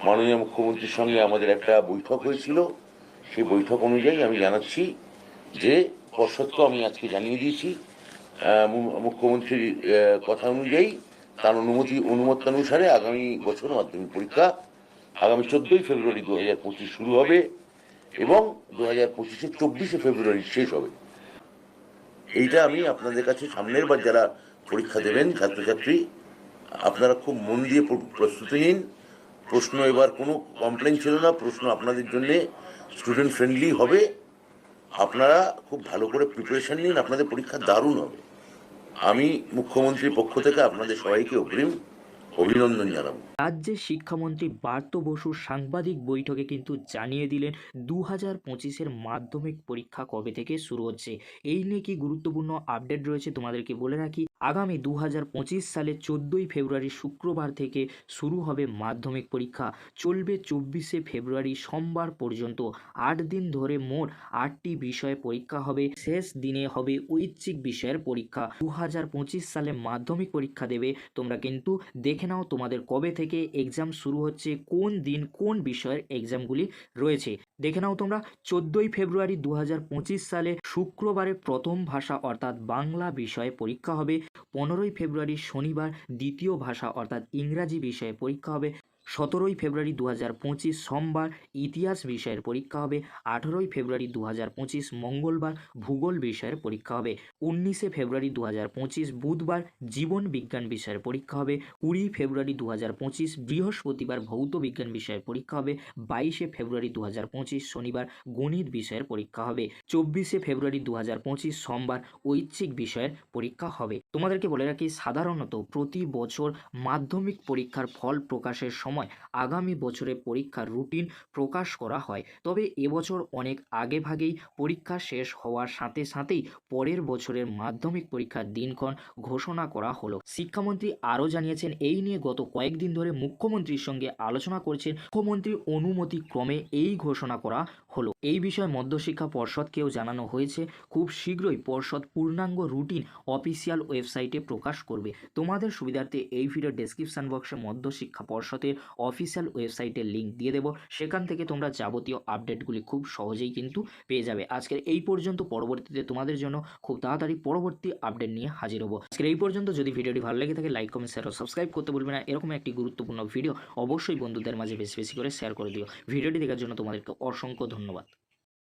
মাননীয় মুখ্যমন্ত্রীর সঙ্গে আমাদের একটা বৈঠক হয়েছিল। সেই বৈঠক অনুযায়ী আমি জানাচ্ছি যে পর্ষদকেও আমি আজকে জানিয়ে দিয়েছি, মুখ্যমন্ত্রীর কথা অনুযায়ী তার অনুমতানুসারে আগামী বছর মাধ্যমিক পরীক্ষা আগামী 14ই ফেব্রুয়ারি 2025 শুরু হবে এবং 2025-এ 24শে ফেব্রুয়ারি শেষ হবে। এইটা আমি আপনাদের কাছে সামনের বার যারা পরীক্ষা দেবেন ছাত্রছাত্রী, আপনারা খুব মন দিয়ে প্রস্তুতি নিন। প্রশ্ন এবার কোনো কমপ্লেন ছিল না, প্রশ্ন আপনাদের জন্যে স্টুডেন্ট ফ্রেন্ডলি হবে। আপনারা খুব ভালো করে প্রিপারেশন নিন, আপনাদের পরীক্ষা দারুণ হবে। আমি মুখ্যমন্ত্রীর পক্ষ থেকে আপনাদের সবাইকে অগ্রিম অভিনন্দন জানাবো। রাজ্যের শিক্ষামন্ত্রী পার্থ বসু সাংবাদিক বৈঠকে কিন্তু জানিয়ে দিলেন 2025-এর মাধ্যমিক পরীক্ষা কবে থেকে শুরু হচ্ছে। এই নিয়ে কি গুরুত্বপূর্ণ আপডেট রয়েছে তোমাদেরকে বলে রাখি। আগামী 2025 সালে 14ই ফেব্রুয়ারি শুক্রবার থেকে শুরু হবে মাধ্যমিক পরীক্ষা, চলবে 24শে ফেব্রুয়ারি সোমবার পর্যন্ত। 8 দিন ধরে মোট 8টি বিষয়ে পরীক্ষা হবে। শেষ দিনে হবে ঐচ্ছিক বিষয়ের পরীক্ষা। 2025 সালে মাধ্যমিক পরীক্ষা দেবে তোমরা কিন্তু দেখে নাও তোমাদের কবে থেকে এক্সাম শুরু হচ্ছে, কোন দিন কোন বিষয়ের এক্সামগুলি রয়েছে দেখে নাও তোমরা। 14ই ফেব্রুয়ারি 2025 সালে শুক্রবারে প্রথম ভাষা অর্থাৎ বাংলা বিষয়ে পরীক্ষা হবে। 15ই ফেব্রুয়ারি শনিবার দ্বিতীয় ভাষা অর্থাৎ ইংরাজি বিষয়ে পরীক্ষা হবে। 17ই ফেব্রুয়ারি 2025 সোমবার ইতিহাস বিষয়ের পরীক্ষা হবে। 18ই ফেব্রুয়ারি 2025 মঙ্গলবার ভূগোল বিষয়ের পরীক্ষা হবে। 19শে ফেব্রুয়ারি 2025 বুধবার জীবন বিজ্ঞান বিষয়ের পরীক্ষা হবে। 20 ফেব্রুয়ারি 2025 বৃহস্পতিবার ভৌত বিজ্ঞান বিষয়ের পরীক্ষা হবে। 22শে ফেব্রুয়ারি 2025 শনিবার গণিত বিষয়ের পরীক্ষা হবে। 24শে ফেব্রুয়ারি 2025 সোমবার ঐচ্ছিক বিষয়ের পরীক্ষা হবে। তোমাদেরকে বলে রাখি, সাধারণত প্রতি বছর মাধ্যমিক পরীক্ষার ফল প্রকাশের সময় আগামী বছরের পরীক্ষার রুটিন প্রকাশ করা হয়। তবে এবছর অনেক আগে ভাগেই পরীক্ষা শেষ হওয়ার সাথে সাথেই পরের বছরের মাধ্যমিক পরীক্ষার দিনক্ষণ ঘোষণা করা হলো। শিক্ষামন্ত্রী আরও জানিয়েছেন, এই নিয়ে গত কয়েকদিন ধরে মুখ্যমন্ত্রীর সঙ্গে আলোচনা করছেন। মুখ্যমন্ত্রীর অনুমতি ক্রমে এই ঘোষণা করা হলো। এই বিষয়ে মধ্যশিক্ষা পর্ষদকেও জানানো হয়েছে। খুব শীঘ্রই পর্ষদ পূর্ণাঙ্গ রুটিন অফিসিয়াল ওয়েবসাইটে প্রকাশ করবে। তোমাদের সুবিধার্থে এই ভিডিও ডেসক্রিপশন বক্সে মধ্যশিক্ষা পর্ষদের অফিসিয়াল ওয়েবসাইটের লিঙ্ক দিয়ে দেবো, সেখান থেকে তোমরা যাবতীয় আপডেটগুলি খুব সহজেই কিন্তু পেয়ে যাবে। আজকের এই পর্যন্ত, পরবর্তীতে তোমাদের জন্য খুব তাড়াতাড়ি পরবর্তী আপডেট নিয়ে হাজির হবো। আজকের এই পর্যন্ত। যদি ভিডিওটি ভালো লেগে থাকে লাইক কমেন্ট শেয়ার ও সাবস্ক্রাইব করতে ভুলবে না। এরকম একটি গুরুত্বপূর্ণ ভিডিও অবশ্যই বন্ধুদের মাঝে বেশি বেশি করে শেয়ার করে দিও। ভিডিওটি দেখার জন্য তোমাদেরকে অসংখ্য ধন্যবাদ।